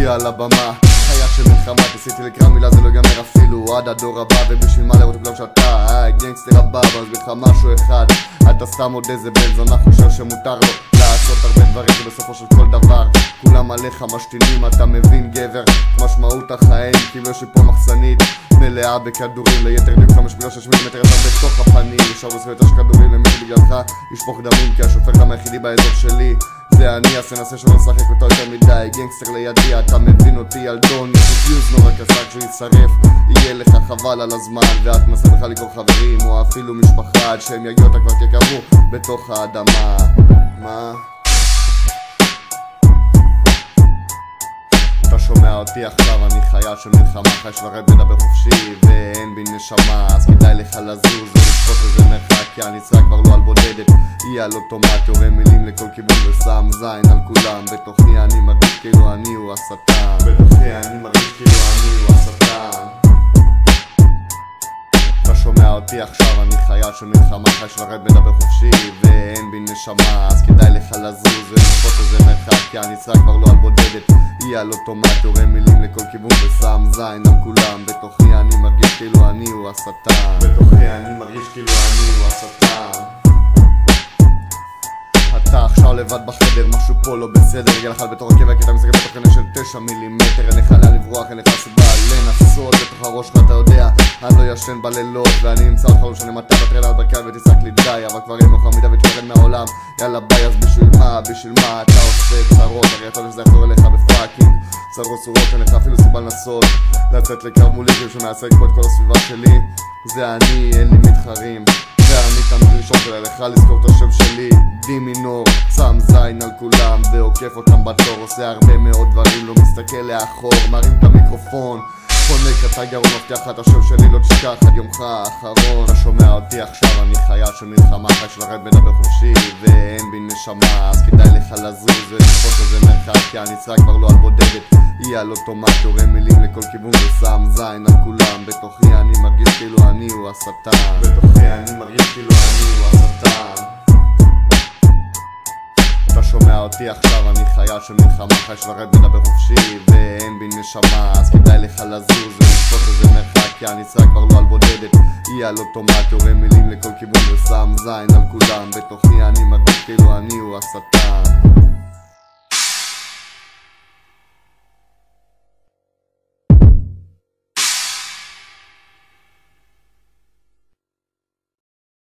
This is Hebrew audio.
אותי על הבמה, חיה של מלחמה, תסיתי לקרא מילה זה לא ייגמר אפילו עד הדור הבא, ובשביל מה לראות בלום שאתה גנגסטר הבא, אבל בך משהו אחד, אתה סתם עוד איזה בן זונה חושב שמותר לו לעשות הרבה דברים ובסופו של כל דבר כולם עליך משתינים, אתה מבין גבר משמעות החיים, כאילו יש לי פה מחסנית מלאה בכדורים, ליתר דיוק 5.6 מילימטר ישר בתוך הפנים, ישר בסביבת יש כדורים למי בגללך ישפוך דמים, כי השופט גם היחידי באזור שלי זה אני, אז תנסה שלא נשחק אותו יותר מדי, גנגסטר לידי, אתה מבין אותי ילדון, יש לי פיוז נורא קסק שהוא ישרף, יהיה לך חבל על הזמן, ואת מנסה לך לקרוא חברים או אפילו משפחה, עד שהם יגיעו אותה כבר תקברו בתוך האדמה. מה? אתה שומע אותי עכשיו, אני חיה של מלחמה, חי של הרב מדבר חופשי ואין בי נשמה, אז כדאי לך לזוז ולשפוט איזה מרחק, כי הנצרה כבר לא על בודדת, היא על אוטומט, יורה מילים לכל כיוון ושם זין על כולם, בתוכי אני מרגיש כאילו אני הוא השטן, בתוכי אני מרגיש כאילו אני הוא השטן. אתה שומע אותי עכשיו, אני חיה של מלחמה, חי של הרב מדבר חופשי ואין בי נשמה, אז כדאי לך לזוז ולשפוט איזה מרחק, כי הנצרה כבר לא על בודדת, היא על אוטומט, יורה מילים לכל כיוון ושם זין על כולם, בתוכי אני מרגיש כאילו אני הוא השטן, בתוכי אני מרגיש כאילו אני הוא השטן. אתה עכשיו לבד בחדר, משהו פה לא בסדר, הגיע לך בתור הקבע כי אתה מסתכל בתוך עיניים של 9 מילימטר, אין לך לאן לברוח, אין לך סיבה לנסות בתוך הראש שלך, אתה יודע אני לא ישן בלילות ואני נמצא אותך לא משנה מתי בטרלה על ברקאי ותצעק לי די, אבל כבר אין לך מידה ותפרד מהעולם, יאללה ביי, אז בשביל מה אתה עושה צרות, הרי אתה יודע שזה יחזור אליך בפאקינג צרות צורות, אין לך אפילו סיבה לנסות לצאת לקרב מולי כאילו שמייצג פה את כל הסביבה שלי, זה אני, אין לי מתחרים, ואני תמיד ראשון שלה לך לזכור את השם שלי, די מינור, שם זין על כולם ועוקף אותם בתור, עושה הרבה מאוד דברים, לא מסתכל לאחור, מרים את המיקרופון פונק אתה גרון, מבטיח את השם שלי לא תשכח עד יומך האחרון. אתה שומע אותי עכשיו, אני חיה של מלחמה, חי של הרב מדבר חופשי ואין בי נשמה, אז כדאי לך לזוז ולשפוט איזה מרחק, כי הנצרה כבר לא על בודדת, היא על אוטומט, יורה מילים לכל כיוון ושם זין על כולם, בתוכי אני מרגיש כאילו אני הוא השטן, בתוכי אני מרגיש כאילו אני הוא השטן. אתה שומע אותי עכשיו, אני חיה של מלחמה, חי של הרב מדבר חופשי ואין בי נשמה, אז כדאי לך לזוז ולשפוט איזה מרחק, כי הנצרה כבר לא על בודדת, היא על אוטומט, יורה מילים לכל כיוון ושם זין על כולם, בתוכי אני מרגיש כאילו אני הוא השטן.